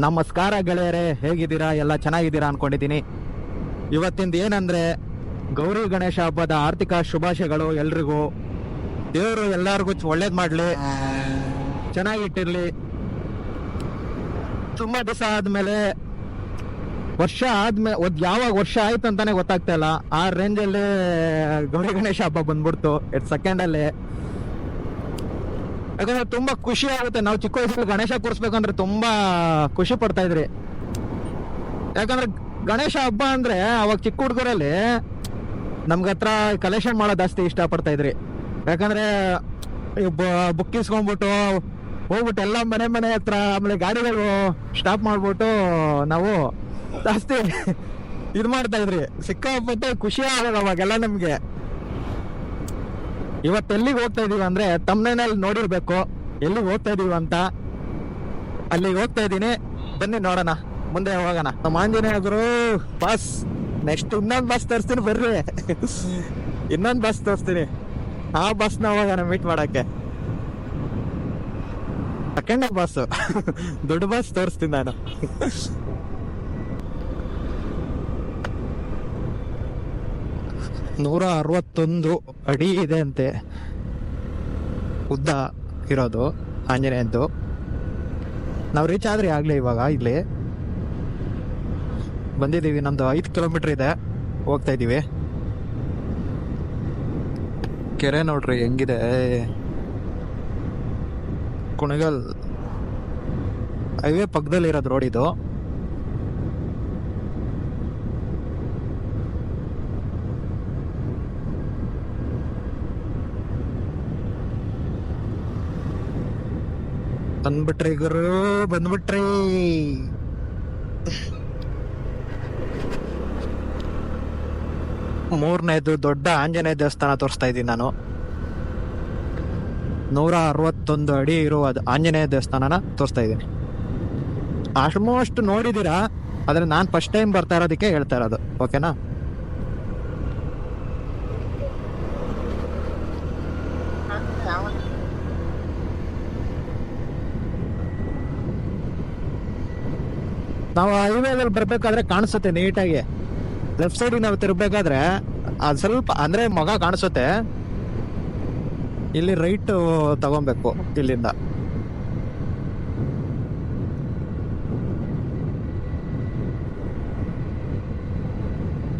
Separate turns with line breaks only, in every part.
ನಮಸ್ಕಾರ ಗೆಳೆಯರೇ, ಹೇಗಿದ್ದೀರಾ? ಎಲ್ಲ ಚೆನ್ನಾಗಿದ್ದೀರಾ ಅನ್ಕೊಂಡಿದ್ದೀನಿ. ಇವತ್ತಿಂದ ಏನಂದ್ರೆ ಗೌರಿ ಗಣೇಶ ಹಬ್ಬದ ಆರ್ಥಿಕ ಶುಭಾಶಯಗಳು ಎಲ್ರಿಗೂ. ದೇವರು ಎಲ್ಲರಿಗೂ ಒಳ್ಳೇದ್ ಮಾಡ್ಲಿ, ಚೆನ್ನಾಗಿಟ್ಟಿರ್ಲಿ. ತುಂಬಾ ದಿವಸ ಆದ್ಮೇಲೆ, ವರ್ಷ ಆದ್ಮೇಲೆ ಯಾವಾಗ ವರ್ಷ ಆಯ್ತು ಅಂತಾನೆ ಗೊತ್ತಾಗ್ತಾ ಇಲ್ಲ, ಆ ರೇಂಜಲ್ಲಿ ಗೌರಿ ಗಣೇಶ ಹಬ್ಬ ಬಂದ್ಬಿಡ್ತು 2 ಸೆಕೆಂಡಲ್ಲಿ. ಯಾಕಂದ್ರೆ ತುಂಬಾ ಖುಷಿ ಆಗುತ್ತೆ. ನಾವು ಚಿಕ್ಕ ವಯಸ್ಸಲ್ಲಿ ಗಣೇಶ ಕೂರಿಸ್ಬೇಕಂದ್ರೆ ತುಂಬಾ ಖುಷಿ ಪಡ್ತಾ ಇದ್ರಿ. ಯಾಕಂದ್ರೆ ಗಣೇಶ ಹಬ್ಬ ಅಂದ್ರೆ ಅವಾಗ ಚಿಕ್ಕ ಹುಡುಗರಲ್ಲಿ ನಮ್ಗ ಹತ್ರ ಕಲೆಕ್ಷನ್ ಮಾಡೋದು ಜಾಸ್ತಿ ಇಷ್ಟ ಪಡ್ತಾ ಇದ್ರಿ. ಯಾಕಂದ್ರೆ ಬುಕ್ ಇಸ್ಕೊಂಡ್ಬಿಟ್ಟು ಹೋಗ್ಬಿಟ್ಟು ಎಲ್ಲ ಮನೆ ಹತ್ರ, ಆಮೇಲೆ ಗಾಡಿಗಳು ಸ್ಟಾಪ್ ಮಾಡ್ಬಿಟ್ಟು ನಾವು ಜಾಸ್ತಿ ಇದು ಮಾಡ್ತಾ ಇದ್ರಿ. ಸಿಕ್ಕಾಪಟ್ಟೆ ಖುಷಿ ಆಗೋದು ಅವಾಗೆಲ್ಲ ನಮ್ಗೆ. ಇವತ್ತು ಎಲ್ಲಿಗೆ ಹೋಗ್ತಾ ಇದೀವಿ ಅಂದ್ರೆ ತಮ್ಮನೇನಲ್ಲಿ ನೋಡಿರ್ಬೇಕು ಎಲ್ಲಿಗೆ ಹೋಗ್ತಾ ಇದೀವಿ ಅಂತ. ಅಲ್ಲಿಗೆ ಹೋಗ್ತಾ ಇದ್ದೀನಿ, ಬನ್ನಿ ನೋಡೋಣ, ಮುಂದೆ ಹೋಗೋಣ. ನಮ್ಮ ಆಂಜನೇಯರು ಬಸ್, ನೆಕ್ಸ್ಟ್ ಇನ್ನೊಂದು ಬಸ್ ತರಿಸ್ತೀನಿ, ಬರ್ರಿ ಇನ್ನೊಂದು ಬಸ್ ತೋರಿಸ್ತೀನಿ. ಆ ಬಸ್ನ ಹೋಗೋಣ ಮೀಟ್ ಮಾಡಕ್ಕೆ. ಸೆಕೆಂಡ್ ಬಸ್ ದೊಡ್ಡ ಬಸ್ ತೋರಿಸ್ತೀನಿ ನಾನು. ನೂರ 61 ಅಡಿ ಇದೆ ಅಂತೆ ಉದ್ದ ಇರೋದು ಆಂಜನೇಯದ್ದು. ನಾವು ರೀಚ್ ಆದ್ರಿ ಆಗ್ಲೇ. ಇವಾಗ ಇಲ್ಲಿ ಬಂದಿದ್ದೀವಿ, ನಮ್ದು 5 ಕಿಲೋಮೀಟರ್ ಇದೆ, ಹೋಗ್ತಾ ಇದ್ದೀವಿ. ಕೆರೆ ನೋಡ್ರಿ ಹೆಂಗಿದೆ, ಕುಣಗಲ್ ಹೈವೇ ಪಕ್ಕದಲ್ಲಿ ಇರೋದು ರೋಡ್ ಇದು. ಬಂದ್ಬಿಟ್ರಿ ಗುರು, ಬಂದ್ಬಿಟ್ರಿ. ಮೂರನೇದು ದೊಡ್ಡ ಆಂಜನೇಯ ದೇವಸ್ಥಾನ ತೋರಿಸ್ತಾ ಇದ್ದೀನಿ ನಾನು. 161 ಅಡಿ ಇರುವ ಆಂಜನೇಯ ದೇವಸ್ಥಾನನ ತೋರಿಸ್ತಾ ಇದ್ದೀನಿ. ಆಲ್ಮೋಸ್ಟ್ ನೋಡಿದ್ದೀರಾ, ಆದ್ರೆ ನಾನು ಫಸ್ಟ್ ಟೈಮ್ ಬರ್ತಾ ಇರೋದಕ್ಕೆ ಹೇಳ್ತಾ ಇರೋದು, ಓಕೆನಾ? ನಾವು ಹೈವೇದಲ್ಲಿ ಬರ್ಬೇಕಾದ್ರೆ ಕಾಣಿಸುತ್ತೆ ನೀಟಾಗಿ. ಲೆಫ್ಟ್ ಸೈಡ್ ನಾವು ತಿರ್ಬೇಕಾದ್ರೆ ಅದು ಸ್ವಲ್ಪ ಅಂದ್ರೆ ಮಗ ಕಾಣಿಸುತ್ತೆ. ಇಲ್ಲಿ ರೈಟ್ ತಗೊಬೇಕು ಇಲ್ಲಿಂದ.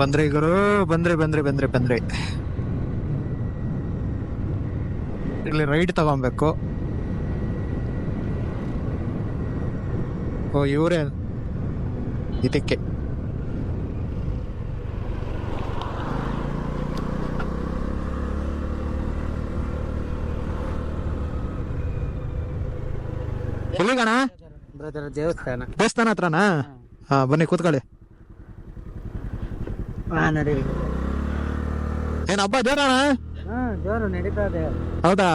ಬಂದ್ರಿ ಗುರು, ಬಂದ್ರಿ. ಇಲ್ಲಿ ರೈಟ್ ತಗೊಬೇಕು. ಓ ಇವ್ರೇ ಇದಕ್ಕೆ. ಎಲ್ಲಿಗಣ? ದೇವಸ್ಥಾನ ಹತ್ರನಾ? ಹಾ ಬನ್ನಿ ಕೂತ್ಕೊಳ್ಳಿ. ಏನ್ ಹಬ್ಬ ಜೋರಣ?
ಜೋರು ನಡೀತಾ ಇದೆ.
ಹೌದಾ?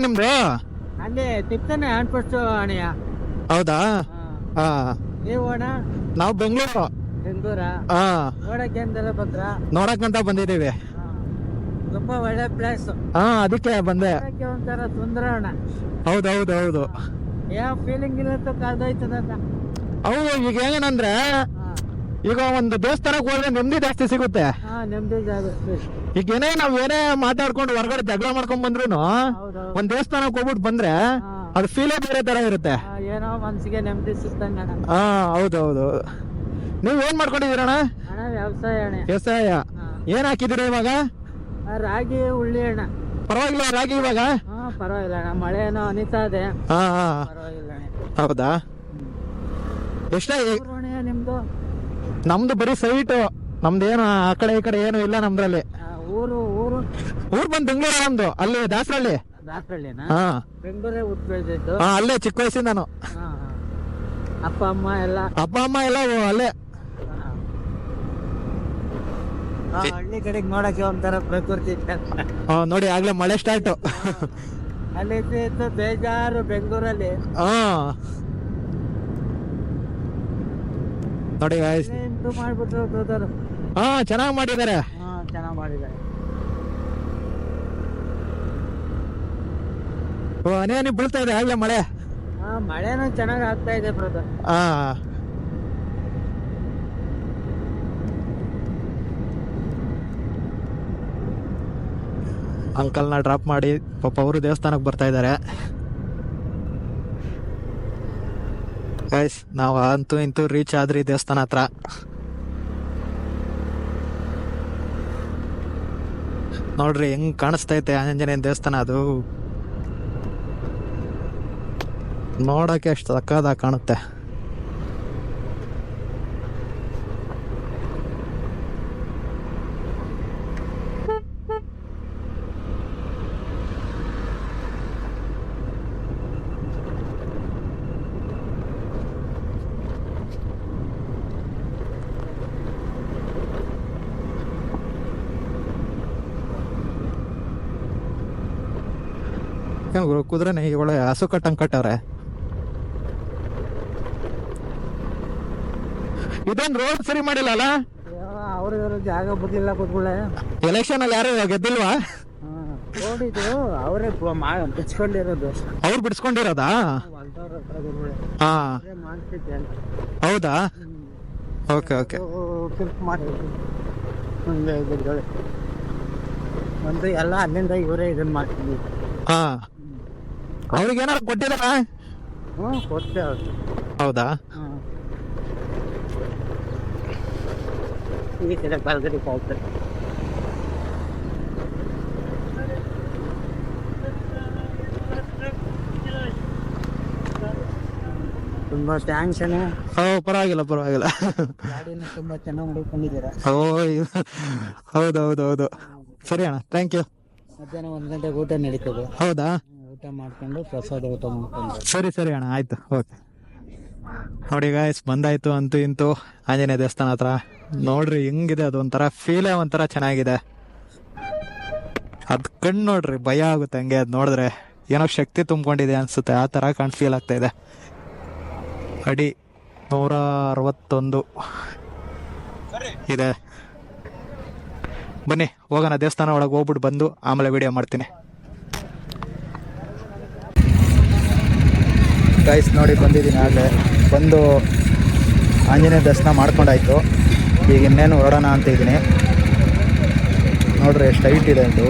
ನಿಮ್ದು
ಅಲ್ಲಿ ತಿಪ್ತಾನೆ ಅನ್ಪಷ್ಟು ಅಣೆಯ.
ಹೌದಾ? ಹಾ.
ನೀವು ಅಣ್ಣ?
ನಾವು ಬೆಂಗಳೂರು.
ಬೆಂಗಳೂರ?
ಹಾ.
ನೋಡಕ್ಕೆ ಅಂತೆಲ್ಲ ಬಂದ್ರ?
ನೋಡಕ್ಕಂತ ಬಂದಿದ್ದೀವಿ.
ತುಂಬಾ ಒಳ್ಳೆ ಪ್ಲೇಸ್.
ಹಾ ಅದಕ್ಕೆ ಬಂದೆ.
ಒಂಥರ ಸುಂದರ ಅಣ್ಣ.
ಹೌದು.
ಯಾವ ಫೀಲಿಂಗ್ ಇರುತ್ತೋ ಕಾಯ್ದಾಯ್ತದ.
ಹೌದು. ಈಗ ಏನಂದ್ರೆ ಈಗ ಒಂದು ದೇವಸ್ಥಾನಕ್ಕೆ ಹೋದ್ರೆ ನೆಮ್ಮದಿ ಜಾಸ್ತಿ ಸಿಗುತ್ತೆ.
ನೆಮ್ಮದಿ
ಈಗ ನಾವೇನೇ ಮಾತಾಡ್ಕೊಂಡು ಹೊರಗಡೆ ಜಗಳ ಮಾಡ್ಕೊಂಡ್ ಬಂದ್ರು ಒಂದ್ ದೇವಸ್ಥಾನಕ್ಕೆ ಹೋಗ್ಬಿಟ್ಟು ಬಂದ್ರೆ ಅದು ಫೀಲೇ ಬೇರೆ ತರ ಇರುತ್ತೆ.
ಏನೋ ಮನ್ಸಿಗೆ ನೆಮ್ಮದಿ ಸಿಗ್ತಂಗ.
ಹಾ ಹೌದು. ನೀವ್ ಏನ್ ಮಾಡ್ಕೊಂಡಿದೀರಣ್ಣ?
ಅಣ್ಣ ವ್ಯವಸಾಯ.
ವ್ಯವಸಾಯ ಏನ್ ಹಾಕಿದಿರ ಇವಾಗ?
ರಾಗಿ, ಉಳ್ಳಿ ಅಣ್ಣ.
ಪರವಾಗಿಲ್ಲ ರಾಗಿ ಇವಾಗ?
ಪರವಾಗಿಲ್ಲ ಅಣ್ಣ, ಮಳೆ ಏನೋ ಅನಿತಾ ಇದೆ. ಪರವಾಗಿಲ್ಲ ಅಣ್ಣ.
ಹೌದಾ? ಎಷ್ಟ
ನಿಮ್ದು?
ನಮ್ದು ಬರೀ ಸೈಟ್. ನಮ್ದೇನು ಆ ಕಡೆ ಈ ಕಡೆ ಏನು ಇಲ್ಲ ನಮ್ದ್ರಲ್ಲಿ.
ಊರು
ಬಂದ್ ಬೆಂಗಳೂರು ನಮ್ದು. ಅಲ್ಲಿ ದಾಸರಳ್ಳಿ.
ಬೆಂಗಳೂರೇ ಹುಟ್ಟಿದ್ದು.
ಅಲ್ಲೇ ಚಿಕ್ಕ ವಯಸ್ಸಿಂದ ನಾನು.
ಅಪ್ಪ ಅಮ್ಮ ಎಲ್ಲ
ಅಲ್ಲೇ.
ಹಳ್ಳಿ ಕಡೆಗೆ ನೋಡಕ್ಕೆ ಒಂಥರ ಪ್ರಕೃತಿ.
ನೋಡಿ ಆಗ್ಲೇ ಮಳೆ ಸ್ಟಾರ್ಟ್.
ಅಲ್ಲಿ ಬೇಜಾರು ಬೆಂಗಳೂರಲ್ಲಿ.
ನೋಡಿ
ಮಾಡ್ಬಿಟ್ರು.
ಚೆನ್ನಾಗ್ ಮಾಡಿದ್ದಾರೆ. ಹನಿ ಬೀಳ್ತಾ ಇದೆ ಆಗ್ಲೇ ಮಳೆ.
ಮಳೆನೂ ಚೆನ್ನಾಗಿ ಆಗ್ತಾ ಇದೆ ಬ್ರದರ್.
ಹಾ ಅಂಕಲ್ನ ಡ್ರಾಪ್ ಮಾಡಿ ಪಾಪ ಅವರು ದೇವಸ್ಥಾನಕ್ಕೆ ಬರ್ತಾ ಇದ್ದಾರೆ. ಗೈಸ್ ನಾವು ಅಂತೂ ಇಂತೂ ರೀಚ್ ಆದ್ರಿ ದೇವಸ್ಥಾನ ಹತ್ರ. ನೋಡ್ರಿ ಹೆಂಗ್ ಕಾಣಿಸ್ತೈತೆ ಆಂಜನೇಯನ ದೇವಸ್ಥಾನ. ಅದು ನೋಡಕ್ಕೆ ಅಷ್ಟು ಸಕ್ಕದಾಗಿ ಕಾಣುತ್ತೆ. ಕುದುರೆನೆ ಒಳ್ಳೆ ಹಸು ಕಟ್ಟಂಗ್ ಕಟ್ಟವ್ರೆ. ಇದೇನ್ ರೋಡ್ ಸರಿ ಮಾಡಿಲ್ಲ ಅಲ್ಲ?
ಅವ್ರ ಜಾಗ ಬಿಡ್ಲಿಲ್ಲ ಕೂತ್ಕೊಳ್ಳೆ.
ಎಲೆಕ್ಷನ್ ಅಲ್ಲಿ ಯಾರು ಗೆದ್ದಿಲ್ವಾ?
ನೋಡಿದ್ದು ಅವರೇ ಬಿಡ್ಸ್ಕೊಂಡಿರೋದು.
ಅವ್ರು ಬಿಡ್ಸ್ಕೊಂಡಿರೋದಾ? ಹಾ ಹೌದಾ? Okay okay.
ಒಂದು ಎಲ್ಲ ಅಲ್ಲಿಂದ ಇವರೇ ಇದನ್ನ ಮಾಡ್ತಿದ್ವಿ.
ಹಾ ಅವ್ರಿಗೆ ಏನಾರು ಕೊಟ್ಟಿದಾರ?
ಕೊಟ್ಟೆ.
ಹೌದಾ?
ಈ ಸಲ ಬಲ್ಗಡಿ ಹೋಗ್ತಾರೆ. ತುಂಬಾ ಥ್ಯಾಂಕ್ಸ್ ಅಣ್ಣ.
ಪರವಾಗಿಲ್ಲ ಪರವಾಗಿಲ್ಲ.
ಗಾಡಿನ ತುಂಬಾ ಚೆನ್ನಾಗಿ ನೋಡ್ಕೊಂಡಿದ್ದೀರಾ.
ಹೌದೌದೌದು. ಸರಿ ಅಣ್ಣ, ಥ್ಯಾಂಕ್ ಯು.
ಮಧ್ಯಾಹ್ನ 1 ಗಂಟೆಗೆ ಊಟ ನಡೀತದೆ.
ಹೌದಾ?
ಊಟ ಮಾಡ್ಕೊಂಡು ಪ್ರಸಾದ ಊಟ ಮಾಡ್ಕೊಂಡು.
ಸರಿ ಸರಿ ಅಣ್ಣ, ಆಯ್ತು. ಓಕೆ ನೋಡಿ ಗಾಯ್ಸ್, ಬಂದಾಯ್ತು ಅಂತೂ ಇಂತೂ ಆಂಜನೇಯ ದೇವಸ್ಥಾನ ಹತ್ರ. ನೋಡ್ರಿ ಹೆಂಗಿದೆ, ಅದು ಒಂಥರ ಫೀಲೇ ಒಂಥರ ಚೆನ್ನಾಗಿದೆ. ಅದ್ ಕಣ್ಣು ನೋಡ್ರಿ ಭಯ ಆಗುತ್ತೆ ಹಂಗೆ ಅದ್ ನೋಡಿದ್ರೆ. ಏನೋ ಶಕ್ತಿ ತುಂಬ್ಕೊಂಡಿದೆ ಅನ್ಸುತ್ತೆ, ಆ ತರ ಫೀಲ್ ಆಗ್ತಾ ಇದೆ. ಅಡಿ 161 ಇದೆ. ಬನ್ನಿ ಹೋಗೋಣ, ದೇವಸ್ಥಾನ ಒಳಗೆ ಹೋಗ್ಬಿಟ್ಟು ಬಂದು ಆಮೇಲೆ ವಿಡಿಯೋ ಮಾಡ್ತೀನಿ. ಗೈಸ್ ನೋಡಿ ಬಂದಿದ್ದೀನಿ, ಆಗಲೇ ಬಂದು ಆಂಜನೇಯ ದರ್ಶನ ಮಾಡ್ಕೊಂಡಾಯ್ತು. ಈಗ ಇನ್ನೇನು ಹೊರಡೋಣ ಅಂತ ಇದ್ದೀನಿ. ನೋಡ್ರಿ ಎಷ್ಟು ಹೈಟ್ ಇದೆ ಅದು,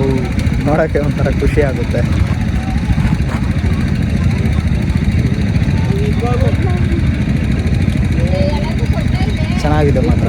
ನೋಡೋಕ್ಕೆ ಒಂಥರ ಖುಷಿ ಆಗುತ್ತೆ. ಚೆನ್ನಾಗಿದೆ ಮಾತ್ರ.